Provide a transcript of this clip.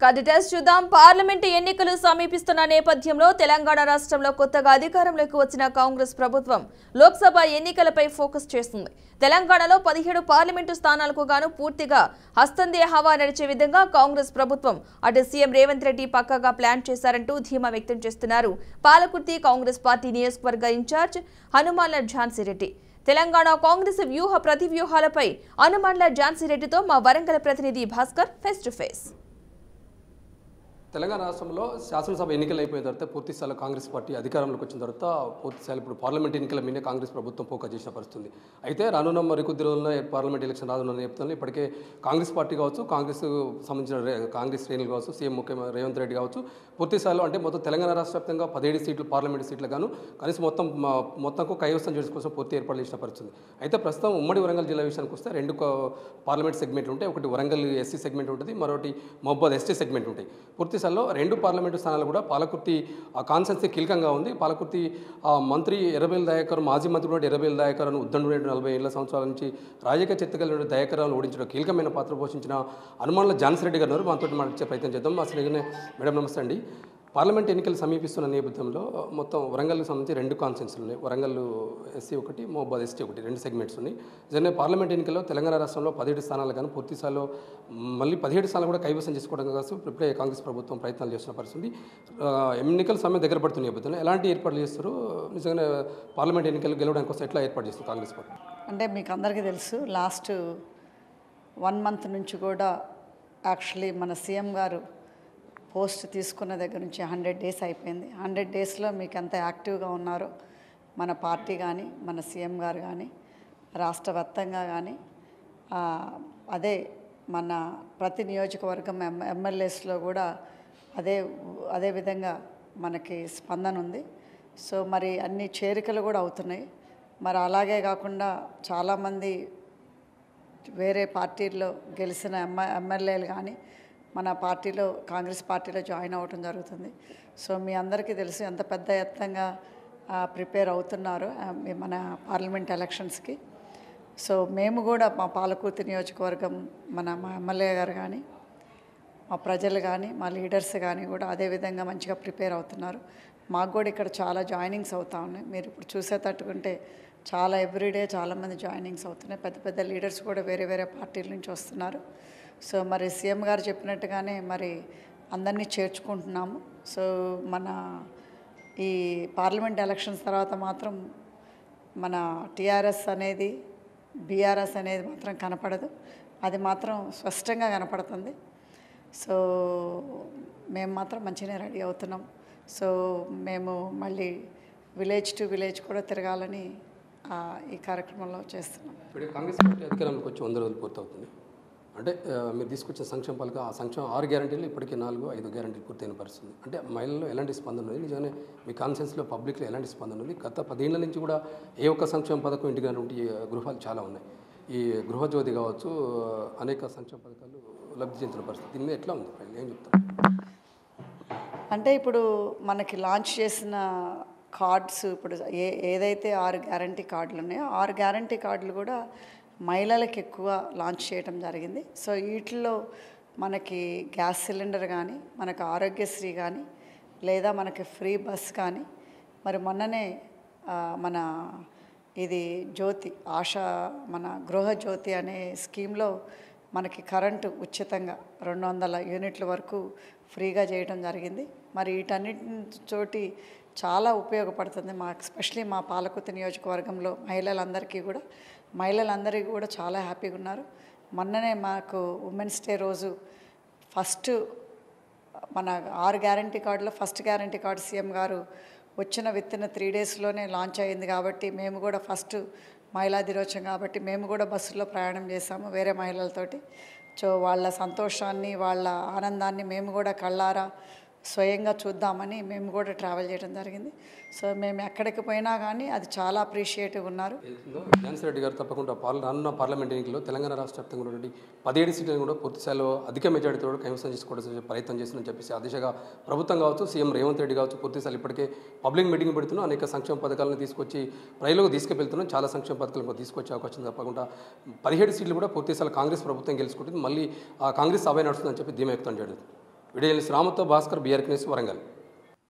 Details చూద్దాం. Parliament ఎన్నికలు సమీపిస్తున్న నేపథ్యంలో తెలంగాణ రాష్ట్రంలో కొత్తగా అధికారంలోకి వచ్చిన కాంగ్రెస్ ప్రభుత్వం లోక్సభ ఎన్నికలపై ఫోకస్ చేస్తుంది. తెలంగాణలో 17 పార్లమెంటు స్థానాలకు గాను పూర్తిగా హస్తందే హవా నడిచే విధంగా కాంగ్రెస్ ప్రభుత్వం అటు సీఎం రేవంత్ రెడ్డి పక్కాగా ప్లాన్ చేశారంటూ ధీమా వ్యక్తం చేస్తున్నారు పాలకుర్తి కాంగ్రెస్ పార్టీ నియోజకవర్గ ఇన్ఛార్జ్ హనుమాన్ల ఝాన్సీ రెడ్డి. తెలంగాణ కాంగ్రెస్ వ్యూహ ప్రతివ్యూహాలపై హనుమాన్ల ఝాన్సీ రెడ్డితో మా వరంగల్ ప్రతినిధి Bhaskar face to face. Telangana రాష్ట్రంలో శాసనసభ ఎన్నికలు అయిపోయిన తర్వాత పూర్తిస్థాయిలో కాంగ్రెస్ పార్టీ అధికారంలోకి వచ్చిన తర్వాత పూర్తిస్థాయిలో ఇప్పుడు పార్లమెంట్ ఎన్నికల మీదే కాంగ్రెస్ ప్రభుత్వం ఫోకస్ చేసిన పరిస్థితి. అయితే రానున్న మరికొద్ది రోజుల్లో పార్లమెంట్ ఎలక్షన్ రానున్న నేపథ్యంలో ఇప్పటికే కాంగ్రెస్ పార్టీ కావచ్చు, కాంగ్రెస్ సంబంధించిన కాంగ్రెస్ శ్రేణులు కావచ్చు, సీఎం ముఖ్యమంత్రి రేవంత్ రెడ్డి కావచ్చు, పూర్తిస్థాయిలో అంటే మొత్తం తెలంగాణ రాష్ట్ర వ్యాప్తంగా 17 సీట్లు పార్లమెంట్ సీట్లు గాను కనీసం మొత్తంకు కైవసం చేసుకోసం పూర్తి ఏర్పాటు చేసిన పరిస్థితి. అయితే ప్రస్తుతం ఉమ్మడి వరంగల్ జిల్లా విషయానికి వస్తే 2 పార్లమెంట్ సెగ్మెంట్లు ఉంటాయి. ఒకటి వరంగల్ ఎస్సీ సెగ్మెంట్ ఉంటుంది, మరొకటి మహబూబాద్ ఎస్టీ సెగ్మెంట్ ఉంటాయి. పూర్తిస్థాయిలో 2 పార్లమెంటు స్థానాలు కూడా పాలకుర్తి కాన్సెన్సీ కీలకంగా ఉంది. పాలకుర్తి మంత్రి ఎర్రబెల్లి దయాకర్, మాజీ మంత్రి కూడా ఎర్రబెల్లి దయాకర్ ఉద్దండు 40 ఏళ్ల సంవత్సరాల నుంచి రాజకీయ చిత్తగల దయాకరాలను ఓడించడం కీలకమైన పాత్ర పోషించిన హనుమాన్ల ఝాన్సీ రెడ్డి గారు మనతో మాట్లాడే ప్రయత్నం చేద్దాం. అసలు మేడం నమస్తే అండి. పార్లమెంట్ ఎన్నికలు సమీపిస్తున్న నేపథ్యంలో మొత్తం వరంగల్కి సంబంధించి 2 కాన్స్టిట్యూన్సీలు ఉన్నాయి. వరంగల్ ఎస్సీ ఒకటి, మహబూబాద్ ఎస్టీ ఒకటి, 2 సెగ్మెంట్స్ ఉన్నాయి. నిజంగా పార్లమెంట్ ఎన్నికల్లో తెలంగాణ రాష్ట్రంలో 17 స్థానాలు కానీ పూర్తి స్థాయిలో మళ్ళీ 17 స్థానాలు కూడా కైవసం చేసుకోవడం కోసం ఇప్పుడే కాంగ్రెస్ ప్రభుత్వం ప్రయత్నాలు చేస్తున్న పరిస్థితి. ఎన్నికల సమయం దగ్గర పడుతున్న నేపథ్యంలో ఎలాంటి ఏర్పాట్లు చేస్తారు? నిజంగా పార్లమెంట్ ఎన్నికలు గెలవడానికి కోసం ఎట్లా ఏర్పాటు చేస్తారు కాంగ్రెస్ పార్టీ? అంటే మీకు అందరికీ తెలుసు, లాస్ట్ 1 మంత్ నుంచి కూడా యాక్చువల్లీ మన సీఎం గారు పోస్ట్ తీసుకున్న దగ్గర నుంచి 100 డేస్ అయిపోయింది. 100 డేస్లో మీకు ఎంత యాక్టివ్గా ఉన్నారో మన పార్టీ కానీ, మన సీఎం గారు కానీ, రాష్ట్ర వ్యాప్తంగా కానీ, మన ప్రతి నియోజకవర్గం ఎమ్మెల్యేస్లో కూడా అదే విధంగా మనకి స్పందన ఉంది. సో మరి అన్ని చేరికలు కూడా అవుతున్నాయి. మరి అలాగే కాకుండా చాలామంది వేరే పార్టీల్లో గెలిచిన ఎమ్మెల్యేలు కానీ మన పార్టీలో కాంగ్రెస్ పార్టీలో జాయిన్ అవ్వటం జరుగుతుంది. సో మీ అందరికీ తెలుసు ఎంత పెద్ద ఎత్తంగా ప్రిపేర్ అవుతున్నారు మన పార్లమెంట్ ఎలక్షన్స్కి. సో మేము కూడా మా పాలకుర్తి నియోజకవర్గం మా ఎమ్మెల్యే గారు కానీ, మా ప్రజలు కానీ, మా లీడర్స్ కానీ కూడా అదేవిధంగా మంచిగా ప్రిపేర్ అవుతున్నారు. మాకు కూడా ఇక్కడ చాలా జాయినింగ్స్ అవుతూ ఉన్నాయి. మీరు ఇప్పుడు చూసేటట్టుకుంటే చాలా ఎవ్రీడే చాలామంది జాయినింగ్స్ అవుతున్నాయి. పెద్ద పెద్ద లీడర్స్ కూడా వేరే వేరే పార్టీల నుంచి వస్తున్నారు. సో మరి సీఎం గారు చెప్పినట్టుగానే మరి అందరినీ చేర్చుకుంటున్నాము. సో మన ఈ పార్లమెంట్ ఎలక్షన్స్ తర్వాత మాత్రం మన టీఆర్ఎస్ అనేది, బీఆర్ఎస్ అనేది మాత్రం కనపడదు. అది మాత్రం స్పష్టంగా కనపడుతుంది. సో మేము మాత్రం మంచిగానే రెడీ అవుతున్నాం. సో మేము మళ్ళీ విలేజ్ టు విలేజ్ కూడా తిరగాలని ఈ కార్యక్రమంలో చేస్తున్నాం. ఇప్పుడు కాంగ్రెస్ పార్టీ అధికారంలోకి వచ్చి 100 రోజులు పూర్తవుతుంది. అంటే మీరు తీసుకొచ్చిన సంక్షేమ పథకం, ఆ సంక్షేమ 6 గ్యారంటీలు ఇప్పటికీ 4-5 గ్యారంటీలు పూర్తయిన పరిస్థితి. అంటే మహిళల్లో ఎలాంటి స్పందన ఉంది? నిజంగానే మీ కాన్సెన్స్లో పబ్లిక్లో ఎలాంటి స్పందన ఉంది? గత 10 ఏళ్ల నుంచి కూడా ఏ ఒక్క సంక్షేమ పథకం ఇంటికి ఉంటే గృహాలు చాలా ఉన్నాయి. ఈ గృహజ్యోతి కావచ్చు, అనేక సంక్షేమ పథకాలు లబ్ధి చెందిన పరిస్థితి. దీని మీద ఎట్లా ఉంది? ఏం చెప్తారు? అంటే ఇప్పుడు మనకి లాంచ్ చేసిన కార్డ్స్ ఇప్పుడు ఏదైతే 6 గ్యారంటీ కార్డులు ఉన్నాయో 6 గ్యారంటీ కార్డులు కూడా మహిళలకు ఎక్కువ లాంచ్ చేయడం జరిగింది. సో వీటిల్లో మనకి గ్యాస్ సిలిండర్ కానీ, మనకు ఆరోగ్యశ్రీ కానీ, లేదా మనకి ఫ్రీ బస్ కానీ, మరి మొన్ననే మన ఇది జ్యోతి మన గృహజ్యోతి అనే స్కీమ్లో మనకి కరెంటు ఉచితంగా 200 యూనిట్ల వరకు ఫ్రీగా చేయడం జరిగింది. మరి వీటన్నిటితోటి చాలా ఉపయోగపడుతుంది ఎస్పెషలీ మా పాలకుర్తి నియోజకవర్గంలో మహిళలందరికీ కూడా చాలా హ్యాపీగా ఉన్నారు. మొన్ననే మాకు ఉమెన్స్ డే రోజు ఫస్ట్ మన 6 గ్యారంటీ కార్డులో ఫస్ట్ గ్యారంటీ కార్డు సీఎం గారు వచ్చిన విత్తిన 3 డేస్లోనే లాంచ్ అయింది. కాబట్టి మేము కూడా ఫస్ట్ మహిళా దినోత్సవం కాబట్టి మేము కూడా బస్సులో ప్రయాణం చేశాము వేరే మహిళలతోటి. సో వాళ్ళ సంతోషాన్ని, వాళ్ళ ఆనందాన్ని మేము కూడా కళ్ళారా స్వయంగా చూద్దామని మేము కూడా ట్రావెల్ చేయడం జరిగింది. సో మేము ఎక్కడికి పోయినా కానీ అది చాలా అప్రిషియేటివ్ ఉన్నారు. ఝాన్సీ రెడ్డి గారు తప్పకుండా రానున్న పార్లమెంట్ ఎన్నికల్లో తెలంగాణ రాష్ట్ర వ్యాప్తంగా ఉన్నటువంటి 17 సీట్లను కూడా పూర్తి స్థాయిలో అధిక మెజారిటీతో కూడా కైవసం చేసుకోవడానికి ప్రయత్నం చేస్తుందని చెప్పేసి ఆ దిశగా ప్రభుత్వం కావచ్చు, సీఎం రేవంత్ రెడ్డి కావచ్చు పూర్తి స్థాయిలో ఇప్పటికే పబ్లిక్ మీటింగ్ పెడుతున్నాం. అనేక సంక్షేమ పథకాలను తీసుకొచ్చి ప్రజలకు తీసుకువెళ్తున్నాం. చాలా సంక్షేమ పథకాలను తీసుకొచ్చే అవకాశం తప్పకుండా 17 సీట్లు కూడా పూర్తి స్థాయిలో కాంగ్రెస్ ప్రభుత్వం గెలుచుకుంటుంది. మళ్ళీ కాంగ్రెస్ సభ నడుస్తుందని చెప్పి ధీమా వ్యక్తం చేయడం. వీడియో రామతో భాస్కర్, బీఆర్కే న్యూస్, వరంగల్.